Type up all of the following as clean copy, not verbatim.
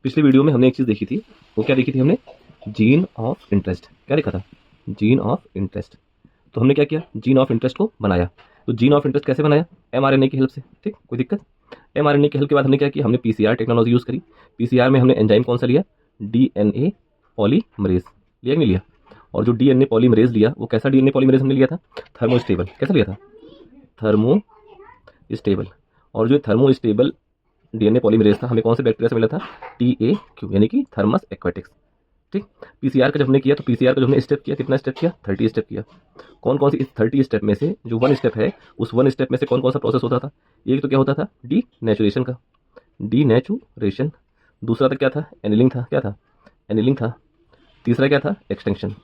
पिछली वीडियो में हमने एक चीज़ देखी थी, वो क्या देखी थी हमने? Gene of interest. क्या लिखा था? Gene of interest. तो हमने क्या किया? जीन ऑफ इंटरेस्ट को बनाया। तो जीन ऑफ इंटरेस्ट कैसे बनाया? एमआरएनए की हेल्प से। ठीक, कोई दिक्कत? एमआरएनए की हेल्प के बाद हमने क्या किया? हमने पीसीआर टेक्नोलॉजी यूज़ करी। पीसीआर में हमने एंजाइम कौन सा लिया? DNA polymerase. लिया कि नहीं लिया? और जो डीएनए पॉलीमरेज लिया वो कैसा डीएनए पॉलीमरेज हमने लिया था? थर्मोस्टेबल। कैसा लिया था? Thermo stable. और जो थर्मोस्टेबल डीएनए पॉलीमरेज था हमें कौन से बैक्टीरिया से मिला था? TAQ, यानी कि थर्मस एक्वाटिक्स। ठीक। पीसीआर का जब हमने किया तो पीसीआर का जो हमने स्टेप किया, कितना स्टेप किया? 30 स्टेप किया। कौन कौन सी इस 30 स्टेप में से जो वन स्टेप है, उस वन स्टेप में से कौन कौन सा प्रोसेस होता था? एक तो क्या होता था? डी नेचुरेशन का, डी नेचुरेशन। दूसरा तो क्या था? एनिलिंग था। क्या था? एनिलिंग था। तीसरा क्या था? एक्सटेंशन।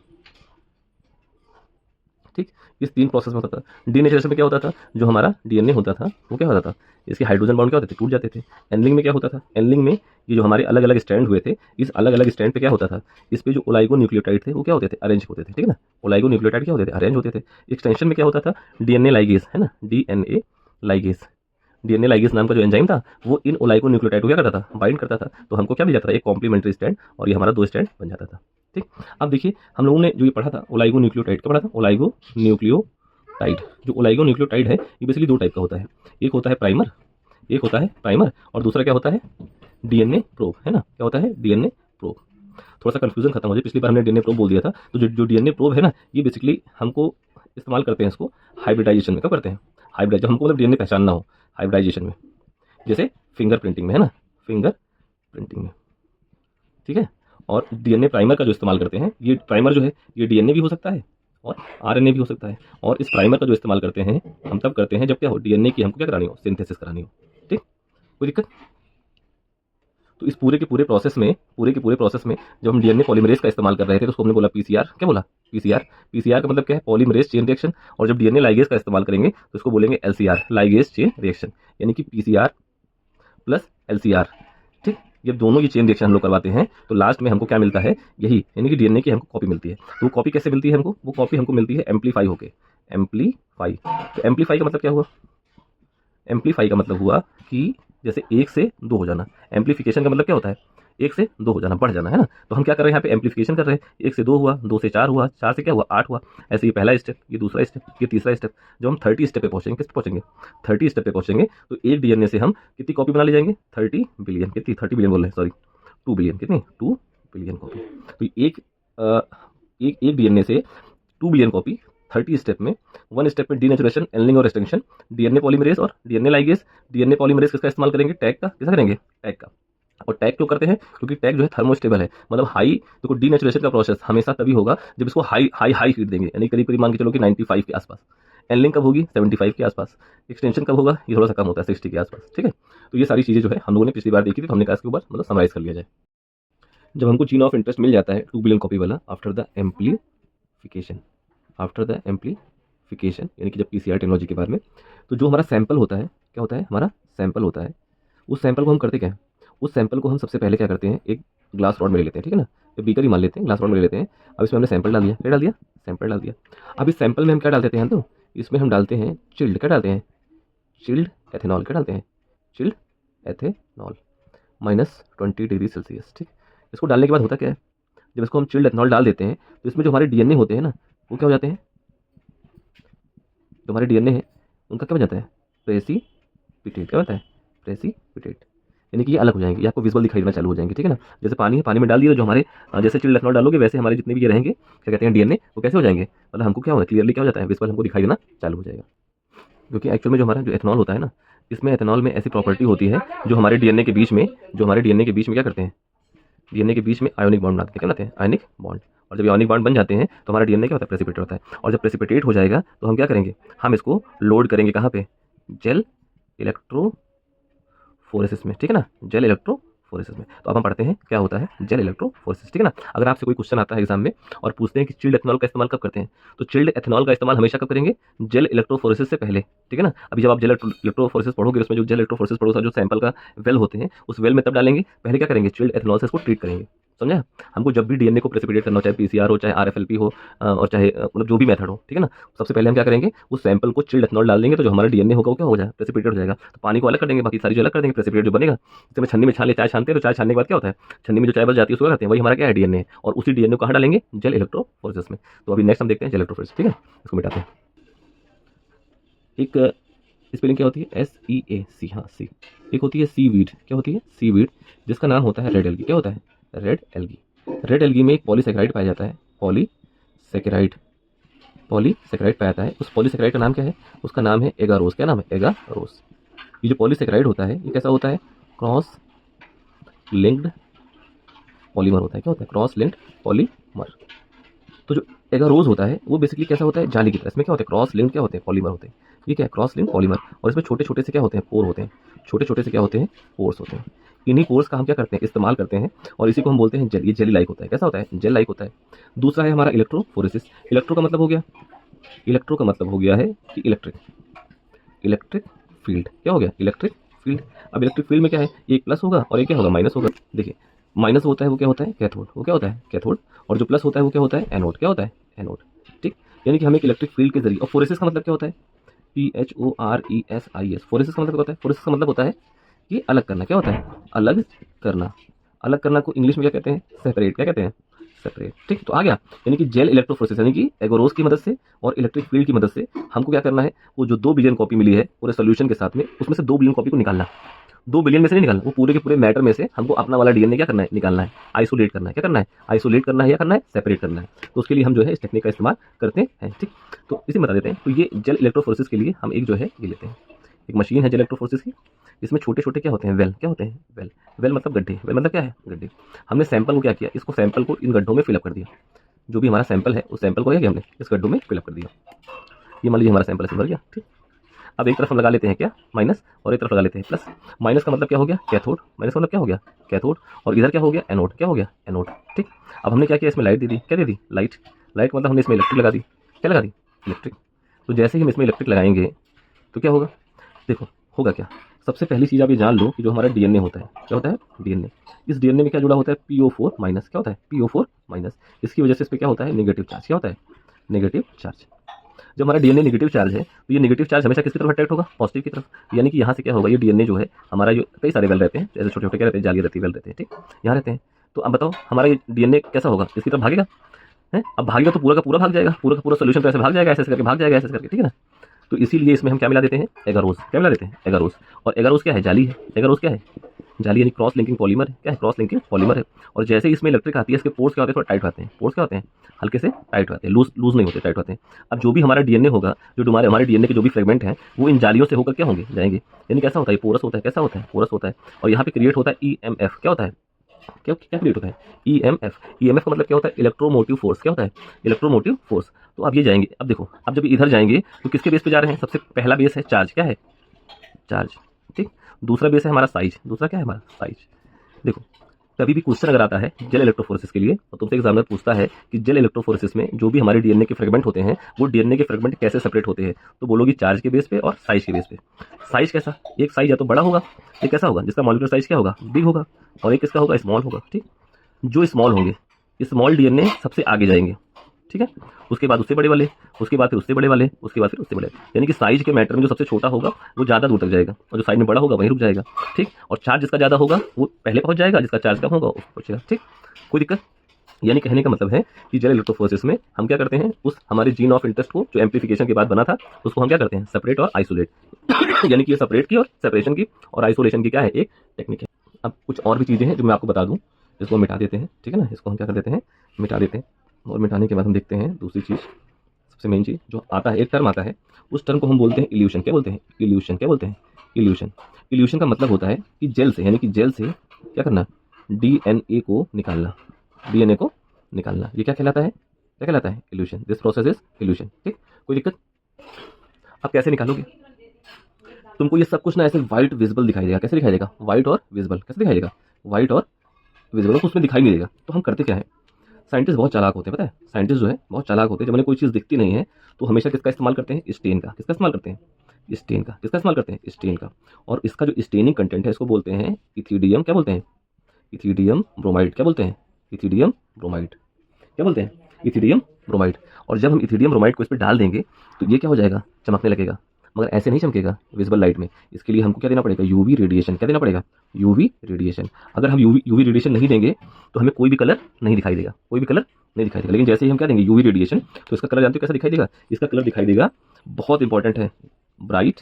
ठीक, इस 3 प्रोसेस में होता था। डीनेचुरेशन में क्या होता था? जो हमारा डीएनए होता था वो क्या होता था? इसके हाइड्रोजन बॉन्ड क्या होते थे? टूट जाते थे। एनलिंग में क्या होता था? एनलिंग में ये जो हमारे अलग अलग स्टैंड हुए थे, इस अलग अलग स्टैंड पे क्या होता था? इस पे जो ओलाइगो न्यूक्लियोटाइड थे वो क्या होते थे? अरेंज होते थे। ठीक है ना? ओलाइगो न्यूक्लियोटाइड क्या होते थे? अरेंज होते थे। एक्सटेंशन में क्या होता था? डीएनए लाइगेज, है ना? DNA ligase. डीएनए लाइगेज नाम का जो एंजाइम था वो इन ओलाइगो न्यूक्लियोटाइड को क्या करता था? बाइंड करता था। तो हमको क्या मिल जाता था? एक कॉम्प्लीमेंट्री स्टैंड, और ये हमारा 2 स्टैंड बन जाता था। ठीक। अब देखिए हम लोगों ने जो ये पढ़ा था ओलाइगो न्यूक्लियोटाइड, क्या पढ़ा था? ओलाइगो न्यूक्लियोटाइड। जो ओलाइगो न्यूक्लियोटाइड है ये बेसिकली 2 टाइप का होता है। एक होता है प्राइमर, एक होता है प्राइमर, और दूसरा क्या होता है? डीएनए प्रोब, है ना? क्या होता है? DNA probe. थोड़ा सा कंफ्यूजन खत्म हो जाए, पिछली बार हमने डीएनए प्रोब बोल दिया था। तो जो डीएनए प्रोब है ना, ये बेसिकली हमको इस्तेमाल करते हैं इसको हाइब्रिडाइजेशन में। क्या करते हैं? हाइब्रिडाइज, हमको मतलब डीएनए पहचानना हो हाइब्रिडाइजेशन में, जैसे फिंगर प्रिंटिंग में, है ना? फिंगर प्रिंटिंग में। ठीक है। और डीएनए प्राइमर का जो इस्तेमाल करते हैं, ये प्राइमर जो है ये डीएनए भी हो सकता है और आरएनए भी हो सकता है। और इस प्राइमर का जो इस्तेमाल करते हैं हम तब करते हैं जब क्या हो? डीएनए की हमको क्या करानी हो? सिंथेसिस करानी हो। ठीक, कोई दिक्कत? तो इस पूरे के पूरे प्रोसेस में, पूरे के पूरे प्रोसेस में जब हम डीएनए पॉलीमरेज का इस्तेमाल कर रहे थे तो उसको हमने बोला पीसीआर। क्या बोला? पीसीआर। पीसीआर का मतलब क्या है? Polymerase chain reaction. और जब डीएनए लाइगेज का इस्तेमाल करेंगे तो उसको बोलेंगे एलसीआर, लाइगेज चेन रिएक्शन, यानी कि पीसीआर प्लस एलसीआर। ठीक, जब दोनों ये चेन रिएक्शन हम लोग करवाते हैं तो लास्ट में हमको क्या मिलता है? यही, यानी कि डीएनए की हमको कॉपी मिलती है। तो वो कॉपी कैसे मिलती है हमको? वो कॉपी हमको मिलती है एम्पलीफाई होके। एम्पलीफाई। तो एम्पलीफाई का मतलब क्या हुआ? एम्पलीफाई का मतलब हुआ कि जैसे 1 से 2 हो जाना। एम्पलीफिकेशन का मतलब क्या होता है? 1 से 2 हो जाना, बढ़ जाना, है ना? तो हम क्या कर रहे हैं यहाँ पे? एम्पलीफिकेशन कर रहे हैं। 1 से 2 हुआ, 2 से 4 हुआ, 4 से क्या हुआ? 8 हुआ। ऐसे ये पहला स्टेप, ये दूसरा स्टेप, ये तीसरा स्टेप। जब हम 30 स्टेप पे पहुंचेंगे, किस पे पहुंचेंगे? 30 स्टेप पे पहुंचेंगे तो एक डीएनए से हम कितनी कॉपी बना ले जाएंगे? 30 बिलियन। कितनी? 30 बिलियन बोल रहे हैं, सॉरी, 2 बिलियन। कितनी? 2 बिलियन कॉपी। तो अ, एक डीएनए से 2 बिलियन कॉपी 30 स्टेप में। वन स्टेप में डीनेचुरेशन, एनलिंग और एक्सटेंशन, डीएनए पॉलीमरेज और डीएनए लाइगेज। डीएनए पॉलीमरेज किसका इस्तेमाल करेंगे? टैग का। किसका करेंगे? टैग का। और टैग क्यों करते हैं? क्योंकि टैग जो है थर्मोस्टेबल है, मतलब हाई। देखो डीनेचुरेशन का प्रोसेस हमेशा तभी होगा जब इसको हाई हाई हाई हीट देंगे, यानी करीब करीब मान के चलो कि 95 के आसपास। एनलिंग कब होगी? 75 के आसपास। एक्सटेंशन कब होगा? ये थोड़ा सा कम होता है, 60 के आसपास। ठीक है। तो ये सारी चीजें जो है हम लोगों ने पिछली बार देखी थी, तो हमने कहा इसके ऊपर मतलब समराइज कर लिया जाए। जब हमको जीन ऑफ इंटरेस्ट मिल जाता है 2 बिलियन कॉपी वाला after the amplification, after the amplification, यानी कि जब पीसीआर टेक्नोलॉजी के बारे में, तो जो हमारा सैंपल होता है, क्या होता है? हमारा सैंपल होता है। उस सैंपल को हम करते क्या है? उस सैंपल को हम सबसे पहले क्या करते हैं? एक ग्लास रॉड में ले लेते हैं। ठीक है ना? एक बीकर ही मान लेते हैं, ग्लास रॉड में ले लेते हैं। अब इसमें हमने सैंपल डाल दिया। क्या डाल दिया? सैंपल डाल दिया। अब इस सैंपल में हम क्या डाल देते हैं? तो इसमें हम डालते हैं चिल्ड। क्या डालते हैं? Chilled ethanol. क्या डालते हैं? Chilled ethanol, -20 degree Celsius. ठीक। इसको डालने के बाद होता क्या है? जब इसको हम चिल्ड एथेनॉल डाल देते हैं तो इसमें जो हमारे डीएनए होते हैं ना, वो क्या हो जाते हैं? जो हमारे डीएनए है उनका क्या बन जाता है? प्रेसिपिटेट। क्या होता है? प्रेसिपिटेट, यानी कि ये अलग हो जाएंगे, ये आपको विजुअल दिखाई देना चालू हो जाएंगे। ठीक है ना? जैसे पानी है, पानी में डाल दिया जो हमारे जैसे चिल्ड एथेनॉल डालोगे वैसे हमारे जितने भी ये रहेंगे, क्या कहते हैं, डीएनए, वो कैसे हो जाएंगे? मतलब हमको क्या होगा? क्लियरली क्या हो जाता है? विजुअल हमको दिखाई देना चालू हो जाएगा। क्योंकि एक्चुअल में जो हमारा जो एथेनॉल होता है ना, इसमें एथेनॉल में ऐसी प्रॉपर्टी होती है जो हमारे डीएनए के बीच में, जो हमारे डीएनए के बीच में क्या करते हैं? डीएनए के बीच में आयोनिक बॉन्ड बनाते हैं। क्या बनाते हैं? Ionic bond. और जब आयोनिक बॉन्ड बन जाते हैं तो हमारा डीएनए क्या होता है? प्रेसिपिटेट होता है। और जब प्रेसिपिटेट हो जाएगा तो हम क्या करेंगे? हम इसको लोड करेंगे कहाँ पे? जेल इलेक्ट्रोफोरेसिस में। ठीक है ना? जेल इलेक्ट्रोफोरेसिस में। तो अब हम पढ़ते हैं क्या होता है जेल इलेक्ट्रोफोरेसिस। ठीक है ना? अगर आपसे कोई क्वेश्चन आता है एग्जाम में और पूछते हैं कि चिल्ड एथेनॉल का इस्तेमाल कब करते हैं, तो चिल्ड एथेनॉल का इस्तेमाल हमेशा कब करेंगे? जेल इलेक्ट्रोफोरेसिस से पहले। ठीक है ना? अभी जब आप जेल इलेक्ट्रोफोरेसिस पढ़ोगे, उसमें जो जेल इलेक्ट्रोफोरेसिस पढ़ोगे, जो सैंपल का वेल होते हैं, उस वेल में तब डालेंगे। पहले क्या करेंगे? चिल्ड एथेनॉल से इसको ट्रीट करेंगे। समझा? हमको जब भी डीएनए को प्रेसिपिटेट करना हो, चाहे पीसीआर हो, चाहे आरएफएलपी हो और चाहे मतलब जो भी मेथड हो, ठीक है ना? सबसे पहले हम क्या करेंगे, उस सैंपल को चिल्ड एथेनॉल डाल देंगे, तो जो हमारा डीएनए होगा वो क्या हो जाएगा, प्रेसिपिटेट हो जाएगा। तो पानी को अलग कर देंगे, बाकी सारी चीज़ अलग कर देंगे, प्रेसिपिटेट जो बनेगा। जैसे मैं छन्नी में छान ले, चाय छानते हैं तो चाय छानने के बाद क्या होता है, छन्नी में जो चाय बच जाती है उसको क्या करते हैं, वही हमारा क्या है, डीएनए। और उसी डीएनए को कहाँ डालेंगे, जेल इलेक्ट्रोफोरेसिस में। तो अभी नेक्स्ट हम देखते हैं जेल इलेक्ट्रोफोरेसिस, ठीक है? इसको मिटाते हैं। एक स्पेलिंग क्या होती है, SEAC, हाँ सी। एक होती है सीवीड, क्या होती है, सीवीड, जिसका नाम होता है रेड एल्गी। क्या होता है, रेड एल्गी। रेड एल्गी में एक पॉलीसेकेराइड पाया जाता है, पॉलीसेकेराइड, पॉलीसेकेराइड पाया जाता है। उस पॉलीसेकेराइड का नाम क्या है, उसका नाम है एगारोस। क्या नाम है, एगारोस। ये जो पॉलीसेकेराइड होता है ये कैसा होता है, क्रॉस लिंक्ड पॉलीमर होता है। क्या होता है, क्रॉस लिंक्ड पॉलीमर। तो जो एगारोस होता है वो बेसिकली कैसा होता है, जाली की तरह। इसमें क्या होता है, क्रॉस लिंक क्या होते हैं, पॉलीमर होते हैं। ये क्या है, क्रॉस लिंक पॉलीमर। और इसमें छोटे छोटे से क्या होते हैं, पोर होते हैं। छोटे छोटे से क्या होते हैं, पोर्स होते हैं। इन्हीं पोर्स का हम क्या करते हैं, इस्तेमाल करते हैं, और इसी को हम बोलते हैं जेल। ये जेली लाइक होता है। कैसा होता है, जेल लाइक होता है। दूसरा है हमारा इलेक्ट्रोफोरेसिस। इलेक्ट्रो का मतलब हो गया, इलेक्ट्रो का मतलब हो गया है कि इलेक्ट्रिक, इलेक्ट्रिक फील्ड। क्या हो गया, इलेक्ट्रिक फील्ड। अब इलेक्ट्रिक फील्ड में क्या है, एक प्लस होगा और एक क्या होगा, माइनस होगा। देखिए माइनस होता है वो क्या होता है, कैथोड। वो क्या होता है, कैथोड। और जो प्लस होता है वो क्या होता है, एनोड। क्या होता है, एनोड। ठीक, यानी कि हमें एक इलेक्ट्रिक फील्ड के जरिए। और फोरेसिस का मतलब क्या होता है, PHORESIS। फोरेसिस का मतलब क्या होता है, फोरेसिस का मतलब होता है कि अलग करना। क्या होता है, अलग करना। अलग करना को इंग्लिश में क्या कहते हैं, सेपरेट। क्या कहते हैं, सेपरेट। ठीक, तो आ गया। यानी कि जेल इलेक्ट्रोफोरेसिस, यानी कि एगोरोस की मदद से और इलेक्ट्रिक फील्ड की मदद से हमको क्या करना है, वो जो 2 बिलियन कॉपी मिली है पूरे सोल्यूशन के साथ में, उसमें से 2 बिलियन कॉपी को निकालना। 2 बिलियन में से नहीं निकालना, वो पूरे के पूरे मैटर में से हमको अपना वाला डीएनए क्या करना है, निकालना है, आइसोलेट करना है। क्या करना है, आइसोलेट करना है या करना है, सेपरेट करना है। तो उसके लिए हम जो है इस टेक्निक का इस्तेमाल करते हैं। ठीक, तो इसे बता देते हैं। तो ये जेल इलेक्ट्रोफोरेसिस के लिए हम एक जो है ये लेते हैं, एक मशीन है जेल इलेक्ट्रोफोरेसिस की। इसमें छोटे छोटे क्या होते हैं, वेल। क्या होते हैं, वेल। वेल मतलब गड्ढे। वेल मतलब क्या है, गड्ढे। हमने सैंपल को क्या किया, इसको सैंपल को इन गड्ढों में फिलअप कर दिया। जो भी हमारा सैंपल है उस सैंपल को क्या किया हमने, इस गड्ढों में फिलअप कर दिया। ये मान लीजिए हमारा सैंपल ऐसे भर गया। ठीक, अब एक तरफ हम लगा लेते हैं क्या, माइनस, और एक तरफ लगा लेते हैं प्लस। माइनस का मतलब क्या हो गया, कैथोड। माइनस का मतलब क्या हो गया, कैथोड। और इधर क्या हो गया, एनोड। क्या हो गया, एनोड। ठीक, अब हमने क्या किया, इसमें लाइट दे दी। क्या दे दी, लाइट। लाइट मतलब हमने इसमें इलेक्ट्रिक लगा दी। क्या लगा दी, इलेक्ट्रिक। तो जैसे ही हम इसमें इलेक्ट्रिक लगाएंगे तो क्या होगा, देखो होगा क्या। सबसे पहली चीज़ आप ये जान लो कि जो हमारा डीएनए होता है, क्या होता है, डीएनए। इस डीएनए में क्या जुड़ा होता है, PO4 माइनस। क्या होता है, PO4 माइनस। इसकी वजह से इस पर क्या होता है, नेगेटिव चार्ज। क्या होता है, नेगेटिव चार्ज। जब हमारा डीएनए नेगेटिव चार्ज है तो ये नेगेटिव चार्ज हमेशा किसकी तरफ अट्रैक्ट होगा, पॉजिटिव की तरफ। यानी कि यहाँ से क्या होगा, ये डीएनए जो है हमारा, जो कई सारे वेल रहते हैं, जैसे छोटे छोटे क्या रहते हैं, जाली रहती है, वेल रहते हैं। ठीक, यहाँ रहते हैं। तो अब बताओ हमारा ये डीएनए कैसा होगा, इसकी तरफ भागेगा है। अब भागेगा तो पूरा का पूरा भाग जाएगा, पूरा का पूरा सोल्यूशन तो ऐसे भाग जाएगा, ऐसे करके भाग जाएगा, ऐसे करके। ठीक है ना। तो इसीलिए इसमें हम क्या मिला देते हैं, एगारोस। क्या मिला देते हैं, एगारोस। और एगारोस क्या है, जाली है। एगारोस क्या है, जाली, यानी क्रॉस लिंकिंग पॉलीमर है। क्या है, क्रॉस लिंकिंग पॉलीमर है। और जैसे ही इसमें इलेक्ट्रिक आती है, इसके पोर्स क्या होते हैं, थोड़ा टाइट होते हैं। पोर्स क्या होते हैं, हल्के से टाइट होते हैं, लूज नहीं होते, टाइट होते हैं। अब जो भी हमारा डीएनए होगा, जो हमारे डीएनए के जो भी फ्रेगमेंट हैं, वो इन जालियों से होकर क्या होंगे, जाएंगे। यानी कैसा होता है, पोरस होता है। कैसा होता है, पोरस होता है। और यहाँ पे क्रिएट होता है EMF। क्या होता है, क्या क्या क्रिएट होता है, EMF। EMF का मतलब क्या होता है, इलेक्ट्रोमोटिव फोर्स। क्या होता है, इलेक्ट्रोमोटिव फोर्स। तो अब ये जाएंगे, अब देखो, अब जब इधर जाएंगे तो किसके बेस पे जा रहे हैं, सबसे पहला बेस है चार्ज। क्या है, चार्ज। ठीक, दूसरा बेस है हमारा साइज। दूसरा क्या है हमारा, साइज। देखो कभी भी क्वेश्चन अगर आता है जेल इलेक्ट्रोफोरेसिस के लिए, और तुमसे एग्जामिनर पूछता है कि जेल इलेक्ट्रोफोरेसिस में जो भी हमारे डीएनए के फ्रेगमेंट होते हैं, वो डीएनए के फ्रेगमेंट कैसे सेपरेट होते हैं, तो बोलोगी चार्ज के बेस पे और साइज के बेस पे। साइज कैसा, एक साइज या तो बड़ा होगा, एक कैसा होगा जिसका मॉलिक्यूलर साइज क्या होगा, बिग होगा, और एक किसका होगा, स्मॉल होगा। ठीक, जो स्मॉल होंगे, स्मॉल डीएनए सबसे आगे जाएंगे। ठीक है, उसके बाद उससे बड़े वाले, उसके बाद फिर उससे बड़े वाले, उसके बाद फिर उससे बड़े। यानी कि साइज के मैटर में जो सबसे छोटा होगा वो ज़्यादा दूर तक जाएगा, और जो साइज में बड़ा होगा वहीं रुक जाएगा। ठीक, और चार्ज जिसका ज़्यादा होगा वो पहले पहुंच जाएगा, जिसका चार्ज कम होगा वो पहुंचेगा। ठीक, कोई दिक्कत। यानी कहने का मतलब है कि जेल इलेक्ट्रोफोरेसिस में हम क्या करते हैं, उस हमारे जीन ऑफ इंटरेस्ट को जो एम्प्लीफिकेशन के बाद बना था, उसको हम क्या करते हैं, सेपरेट और आइसोलेट। यानी कि ये सेपरेट की और सेपरेशन की और आइसोलेशन की क्या है, एक टेक्निक है। अब कुछ और भी चीज़ें हैं जो मैं आपको बता दूं। इसको मिटा देते हैं। ठीक है ना, इसको हम क्या कर देते हैं, मिटा देते हैं। और मिटाने के बाद हम देखते हैं दूसरी चीज़, सबसे मेन चीज़ जो आता है, एक टर्म आता है, उस टर्म को हम बोलते हैं इल्यूशन। क्या बोलते हैं, इल्यूशन। क्या बोलते हैं, इल्यूशन। इल्यूशन का मतलब होता है कि जेल से, यानी कि जेल से क्या करना, डीएनए को निकालना, डीएनए को निकालना। ये क्या कहलाता है, क्या कहलाता है, evolution. This process is illusion. ठीक, कोई दिक्कत। अब कैसे निकालोगे, तुमको ये सब कुछ ना ऐसे व्हाइट विजिबल दिखाई देगा। कैसे दिखाई देगा, व्हाइट और विजिबल। कैसे दिखाई देगा, व्हाइट और विजिबल, तो उसमें दिखाई नहीं देगा। तो हम करते क्या है, साइंटिस्ट बहुत चालाक होते हैं, पता है, साइंटिस्ट जो है बहुत चालाक होते हैं। जब उन्हें कोई चीज़ दिखती नहीं है तो हमेशा किसका इस्तेमाल करते हैं, स्टेन का। किसका इस्तेमाल करते हैं, स्टेन का। किसका इस्तेमाल करते हैं, स्टेन का। और इसका जो स्टेनिंग कंटेंट है इसको बोलते हैं इथीडियम। क्या बोलते हैं, इथीडियम ब्रोमाइड। क्या बोलते हैं, इथिडियम ब्रोमाइड। क्या बोलते हैं? Ethidium bromide. और जब हम इथिडियम ब्रोमाइड को इस पर डाल देंगे तो ये क्या हो जाएगा? चमकने लगेगा, मगर ऐसे नहीं चमकेगा विजिबल लाइट में। इसके लिए हमको क्या देना पड़ेगा? UV radiation. क्या देना पड़ेगा? UV radiation. अगर हम यूवी रेडिएशन नहीं देंगे तो हमें कोई भी कलर नहीं दिखाई देगा, कोई भी कलर नहीं दिखाई देगा। लेकिन जैसे ही हम क्या देंगे? यूवी रेडिएशन, तो इसका कलर जानते हो कैसा दिखाई देगा? इसका कलर दिखाई देगा, बहुत इंपॉर्टेंट है, ब्राइट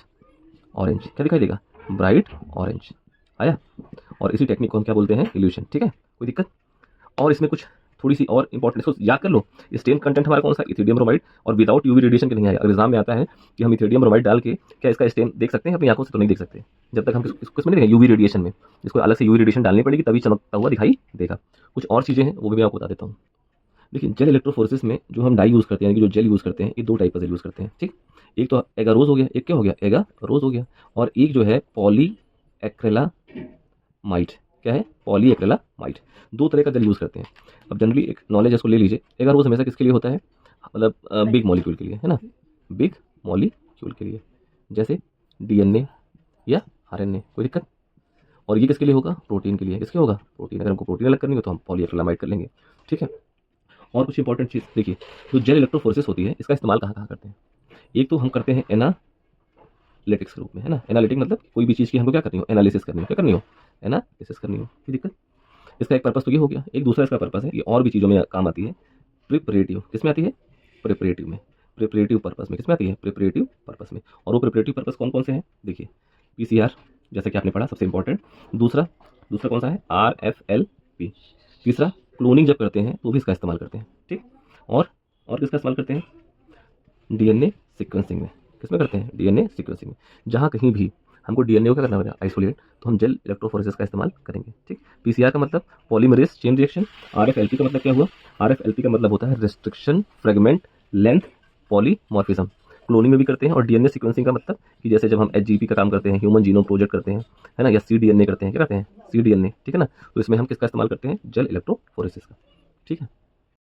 ऑरेंज। क्या दिखाई देगा? Bright orange. आया? और इसी टेक्निक को हम क्या बोलते हैं? इल्यूशन। ठीक है, कोई दिक्कत? और इसमें कुछ थोड़ी सी और इंपॉर्टेंट, इसको याद कर लो। स्टेन कंटेंट हमारा कौन सा? Ethidium bromide. और विदाउट यूवी रेडिएशन के नहीं आएगा। अगर एग्जाम में आता है कि हम इथिडियम ब्रोमाइड डाल के क्या इसका स्टेन देख सकते हैं अपनी आंखों से? तो नहीं देख सकते जब तक हम इसमें नहीं यूवी रेडिएशन में। इसको अलग से यूवी रेडिएशन डालनी पड़ेगी, तभी चमकता हुआ दिखाई देगा। कुछ और चीज़ें हैं वो भी मैं आपको बता देता हूँ। देखिए, जेल इलेक्ट्रोफोरेसिस में जो हम डाई यूज़ करते हैं, यानी कि जो जेल यूज़ करते हैं, ये दो टाइप का जेल यूज़ करते हैं। ठीक, एक तो एगारोज हो गया, एक क्या हो गया? एगारोज हो गया, और एक जो है पॉली एक्रेलामाइड। क्या है? पॉली एक्रेलामाइड। दो तरह का जेल यूज़ करते हैं। अब जनरली एक नॉलेज इसको ले लीजिए। एगारोज हमेशा किसके लिए होता है? मतलब बिग मॉलिक्यूल के लिए, है ना? बिग मॉलिक्यूल के लिए, जैसे डीएनए या आरएनए। कोई दिक्कत? और ये किसके लिए होगा? प्रोटीन के लिए। किसके होगा? प्रोटीन। अगर हमको प्रोटीन अलग करनी हो तो हम पॉलीएक्रिलामाइड कर लेंगे। ठीक है। और कुछ इंपॉर्टेंट चीज़ देखिए, जो जेल इलेक्ट्रोफोरेसिस होती है इसका इस्तेमाल कहाँ कहाँ करते हैं? एक तो हम करते हैं एनालिटिक्स के रूप में, है ना? एनालिटिक मतलब कोई भी चीज़ की हमको क्या करनी हो? एनालिसिस करनी हो। क्या करनी हो? एनालिसिस करनी हो। कोई दिक्कत? इसका एक पर्पस तो ये हो गया। एक दूसरा इसका पर्पस है, ये और भी चीज़ों में काम आती है, प्रिपरेटिव। किसमें आती है? प्रिपरेटिव में। प्रिपरेटिव पर्पस में किसमें आती है? प्रिपरेटिव पर्पस में। और वो प्रिपरेटिव पर्पस कौन कौन से हैं? देखिए, पीसीआर जैसे कि आपने पढ़ा, सबसे इंपॉर्टेंट। दूसरा कौन सा है? RFLP। तीसरा, क्लोनिंग जब करते हैं तो भी इसका इस्तेमाल करते हैं। ठीक, और किसका इस्तेमाल करते हैं? डीएनए सीक्वेंसिंग में। किसमें करते हैं? डीएनए सीक्वेंसिंग में। जहाँ कहीं भी हमको डीएनए को क्या करना होगा? आइसोलेट, तो हम जेल इलेक्ट्रोफोरेसिस का इस्तेमाल करेंगे। ठीक, पीसीआर का मतलब पॉलीमरेज चेन रिएक्शन। RFLP का मतलब क्या हुआ? RFLP का मतलब होता है restriction fragment length polymorphism. Cloning में भी करते हैं। और डीएनए सीक्वेंसिंग का मतलब कि जैसे जब हम HGP का काम करते हैं, ह्यूमन जीनोम प्रोजेक्ट करते हैं, है ना, या cDNA करते हैं। क्या करते हैं? cDNA। ठीक है ना? तो इसमें हम किसका इस्तेमाल करते हैं? जेल इलेक्ट्रोफोरेसिस का। ठीक है।